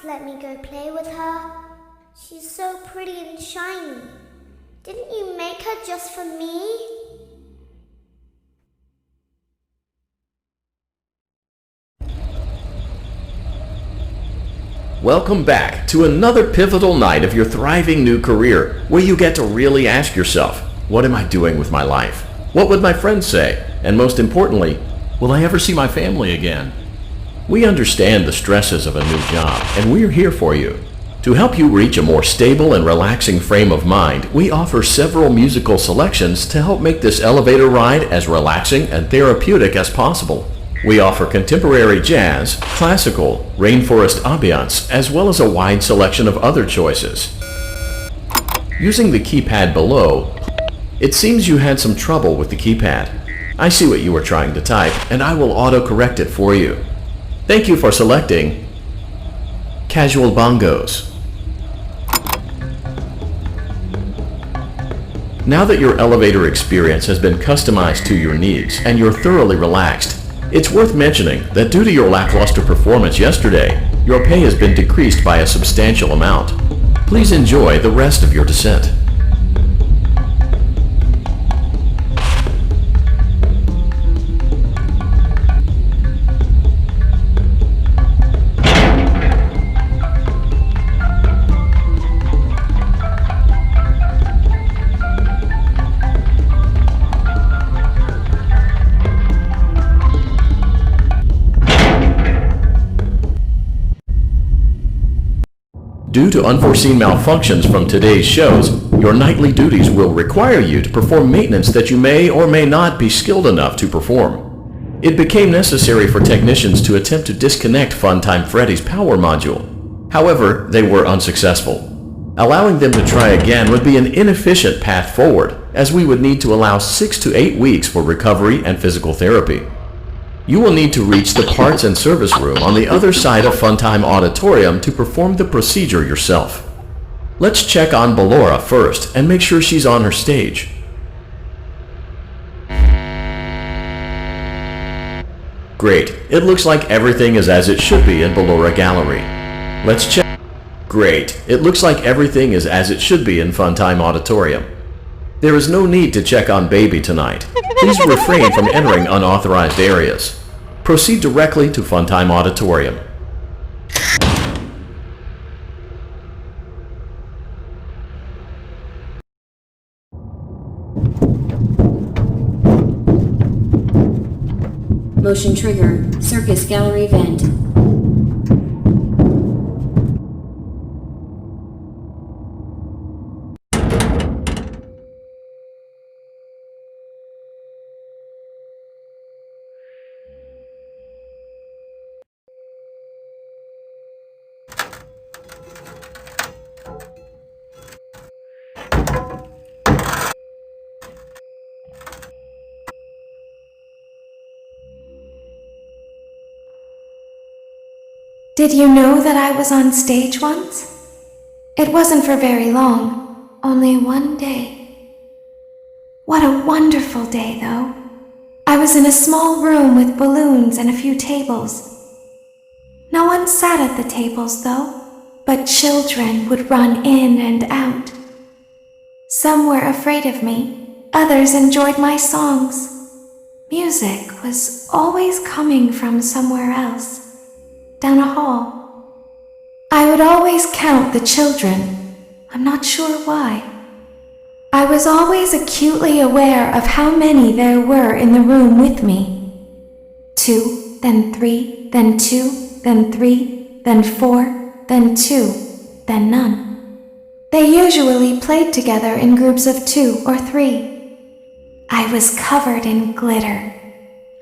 let me go play with her. She's so pretty and shiny. Didn't you make her just for me? Welcome back to another pivotal night of your thriving new career, where you get to really ask yourself, what am I doing with my life? What would my friends say? And most importantly, will I ever see my family again? We understand the stresses of a new job, and we're here for you. To help you reach a more stable and relaxing frame of mind, we offer several musical selections to help make this elevator ride as relaxing and therapeutic as possible. We offer contemporary jazz, classical, rainforest ambiance, as well as a wide selection of other choices. Using the keypad below, it seems you had some trouble with the keypad. I see what you were trying to type, and I will auto-correct it for you. Thank you for selecting Casual Bongos. Now that your elevator experience has been customized to your needs and you're thoroughly relaxed, it's worth mentioning that due to your lackluster performance yesterday, your pay has been decreased by a substantial amount. Please enjoy the rest of your descent. Due to unforeseen malfunctions from today's shows, your nightly duties will require you to perform maintenance that you may or may not be skilled enough to perform. It became necessary for technicians to attempt to disconnect Funtime Freddy's power module. However, they were unsuccessful. Allowing them to try again would be an inefficient path forward, as we would need to allow 6 to 8 weeks for recovery and physical therapy. You will need to reach the parts and service room on the other side of Funtime Auditorium to perform the procedure yourself. Let's check on Ballora first and make sure she's on her stage. Great, it looks like everything is as it should be in Ballora Gallery. Let's check. Great, it looks like everything is as it should be in Funtime Auditorium. There is no need to check on Baby tonight. Please refrain from entering unauthorized areas. Proceed directly to Funtime Auditorium. Motion trigger, Circus Gallery vent. Did you know that I was on stage once? It wasn't for very long, only one day. What a wonderful day, though. I was in a small room with balloons and a few tables. No one sat at the tables, though, but children would run in and out. Some were afraid of me, others enjoyed my songs. Music was always coming from somewhere else. Down a hall. I would always count the children. I'm not sure why. I was always acutely aware of how many there were in the room with me. 2, then 3, then 2, then 3, then 4, then 2, then none. They usually played together in groups of 2 or 3. I was covered in glitter.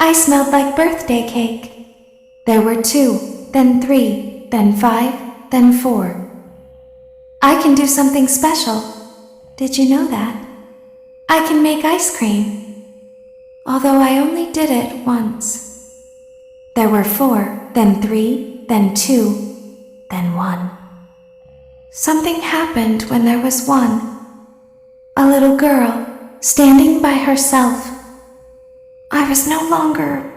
I smelled like birthday cake. There were 2. Then 3, then 5, then 4. I can do something special. Did you know that? I can make ice cream. Although I only did it once. There were 4, then 3, then 2, then 1. Something happened when there was 1. A little girl, standing by herself. I was no longer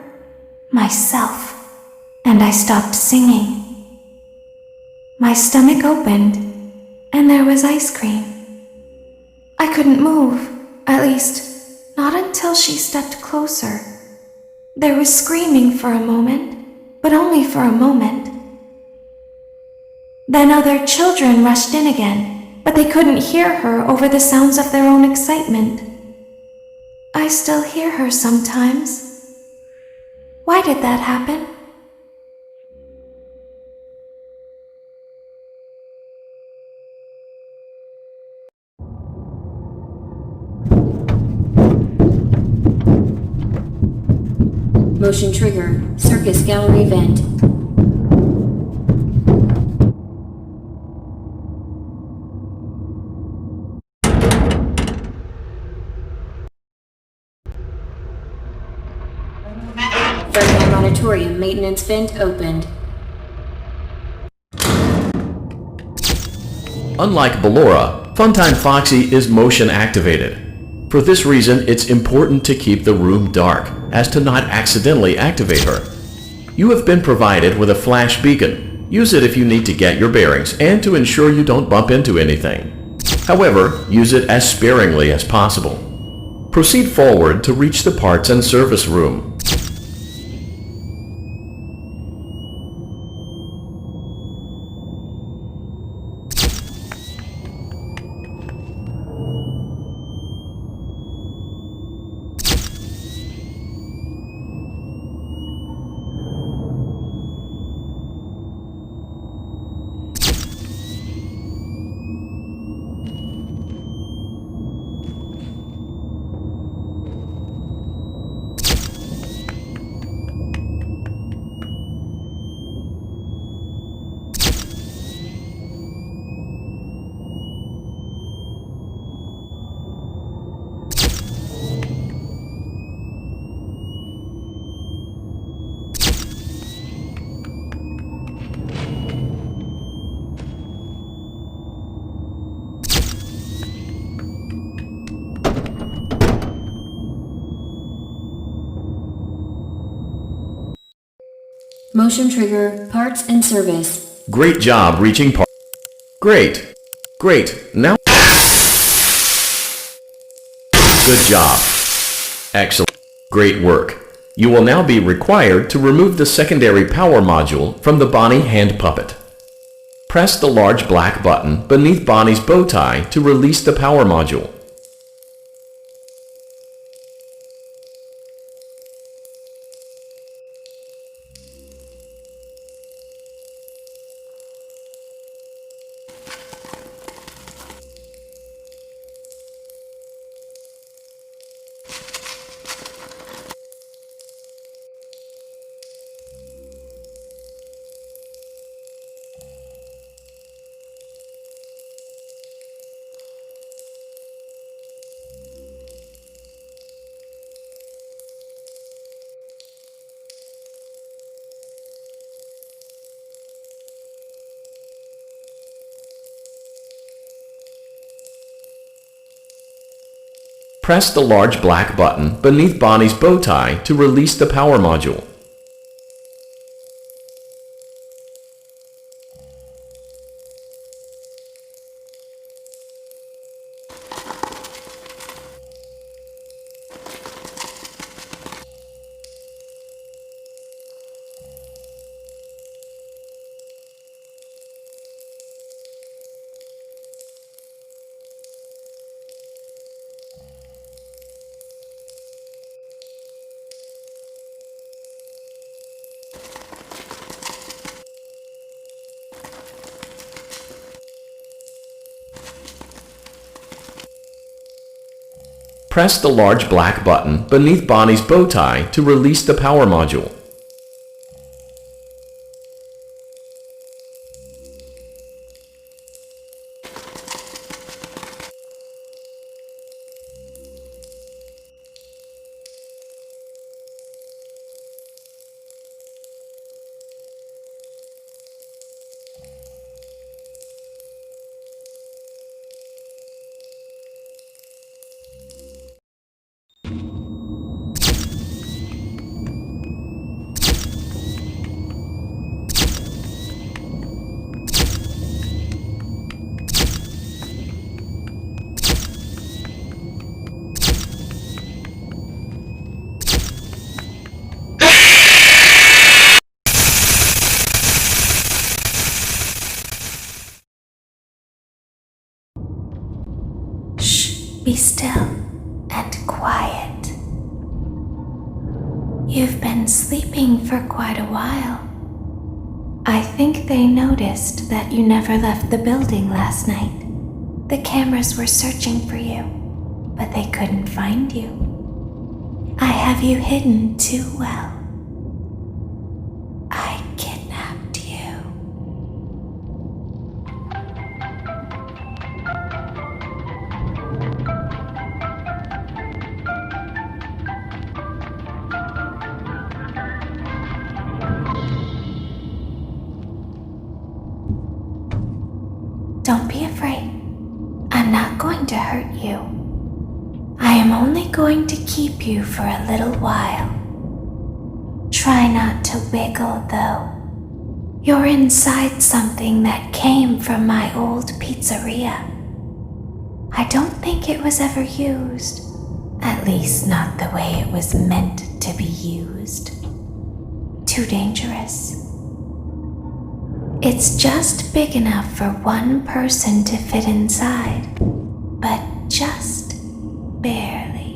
myself. And I stopped singing. My stomach opened, and there was ice cream. I couldn't move, at least, not until she stepped closer. There was screaming for a moment, but only for a moment. Then other children rushed in again, but they couldn't hear her over the sounds of their own excitement. I still hear her sometimes. Why did that happen? Motion trigger, circus gallery vent. Funland Auditorium maintenance vent opened. Unlike Ballora, Funtime Foxy is motion activated. For this reason, it's important to keep the room dark, as to not accidentally activate her. You have been provided with a flash beacon. Use it if you need to get your bearings and to ensure you don't bump into anything. However, use it as sparingly as possible. Proceed forward to reach the parts and service room. Motion trigger, parts and service. Great job reaching part. Great. Great. Now. Good job. Excellent. Great work. You will now be required to remove the secondary power module from the Bonnie hand puppet. Press the large black button beneath Bonnie's bow tie to release the power module. Press the large black button beneath Bonnie's bow tie to release the power module. Press the large black button beneath Bonnie's bow tie to release the power module. be still and quiet. You've been sleeping for quite a while. I think they noticed that you never left the building last night. The cameras were searching for you, but they couldn't find you. I have you hidden too well. I kidnapped you. Don't be afraid. I'm not going to hurt you. I am only going to keep you for a little while. Try not to wiggle, though. You're inside something that came from my old pizzeria. I don't think it was ever used. At least not the way it was meant to be used. Too dangerous. It's just big enough for one person to fit inside, but just barely.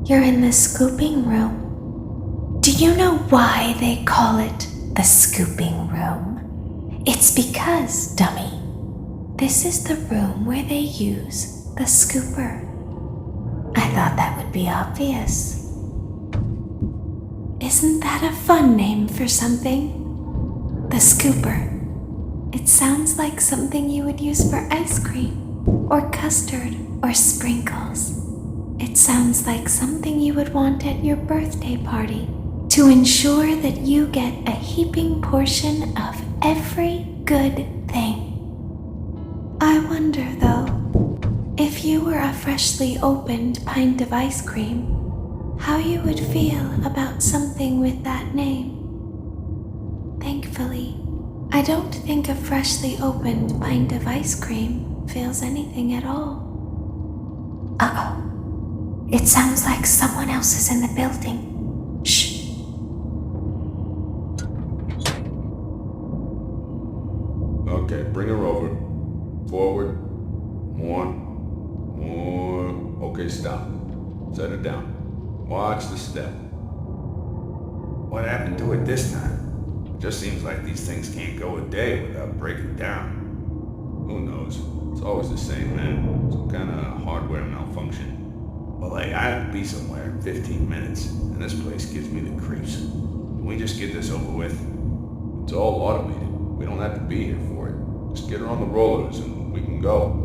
You're in the scooping room. Do you know why they call it the scooping room? It's because, dummy, this is the room where they use the scooper. I thought that would be obvious. Isn't that a fun name for something? The scooper. It sounds like something you would use for ice cream, or custard, or sprinkles. It sounds like something you would want at your birthday party to ensure that you get a heaping portion of every good thing. I wonder, though, if you were a freshly opened pint of ice cream, how you would feel about something with that name. Thankfully, I don't think a freshly opened pint of ice cream feels anything at all. Uh-oh. It sounds like someone else is in the building. Shh. Okay, bring her over. Forward. More. Okay, stop. Set her down. Watch the step. What happened to it this time? It just seems like these things can't go a day without breaking down. Who knows? It's always the same, man. Some kind of hardware malfunction. Well, I have to be somewhere in 15 minutes, and this place gives me the creeps. Can we just get this over with? It's all automated. We don't have to be here for it. Just get her on the rollers and we can go.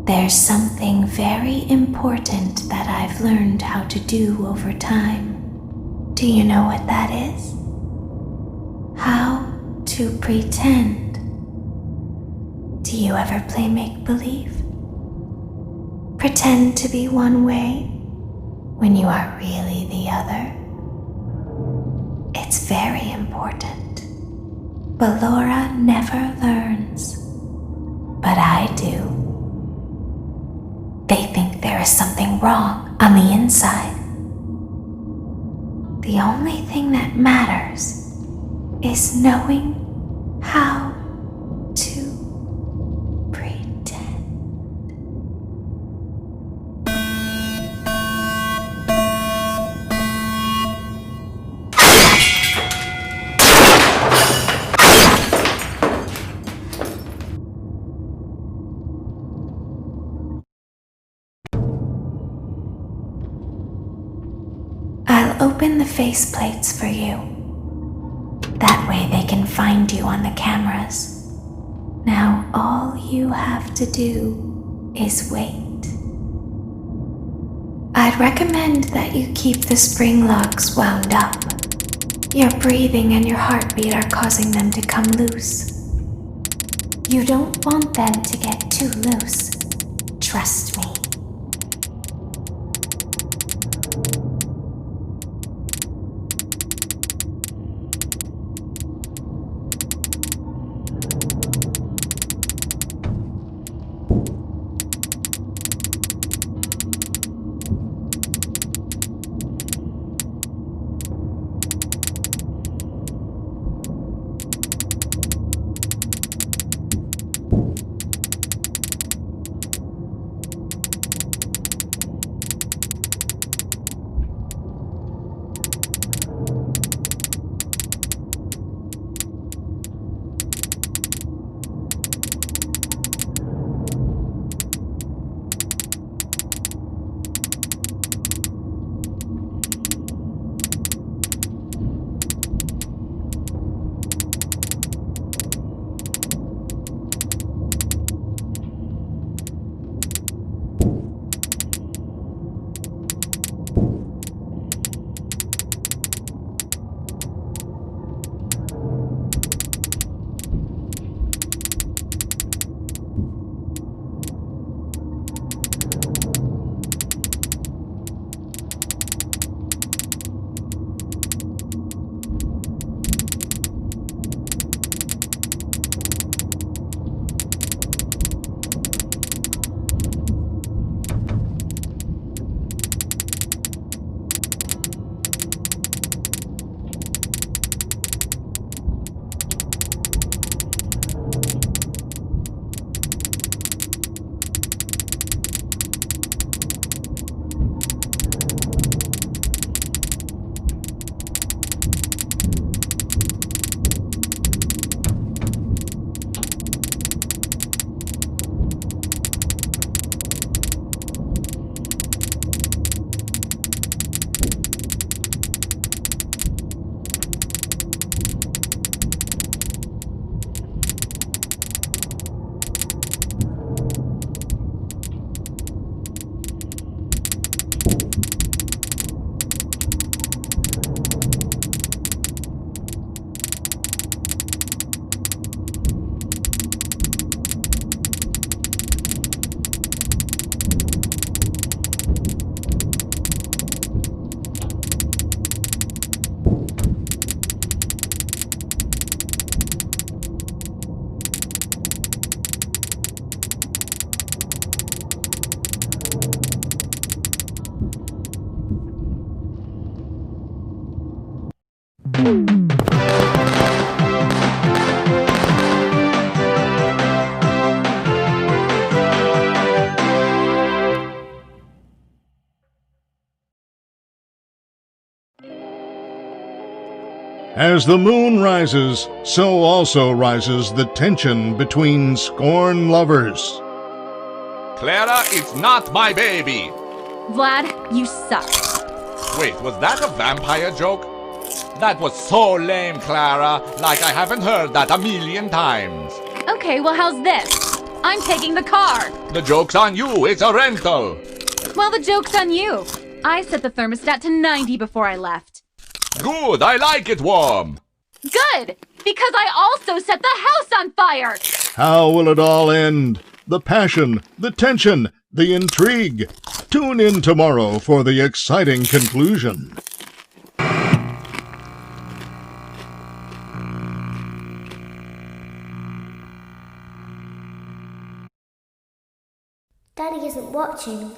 There's something very important that I've learned how to do over time. Do you know what that is? How to pretend. Do you ever play make-believe? Pretend to be one way when you are really the other. It's very important. But Laura never learns. But I do. They think there is something wrong on the inside. The only thing that matters is knowing how to pretend. open the faceplates for you. That way they can find you on the cameras. Now all you have to do is wait. I'd recommend that you keep the spring locks wound up. Your breathing and your heartbeat are causing them to come loose. You don't want them to get too loose. Trust me. As the moon rises, so also rises the tension between scorn lovers. Clara, it's not my baby! Vlad, you suck. Wait, was that a vampire joke? That was so lame, Clara. Like I haven't heard that a million times. Okay, well, how's this? I'm taking the car. The joke's on you. It's a rental. Well, the joke's on you. I set the thermostat to 90 before I left. Good, I like it warm. Good, because I also set the house on fire. How will it all end? The passion, the tension, the intrigue. Tune in tomorrow for the exciting conclusion. Daddy isn't watching.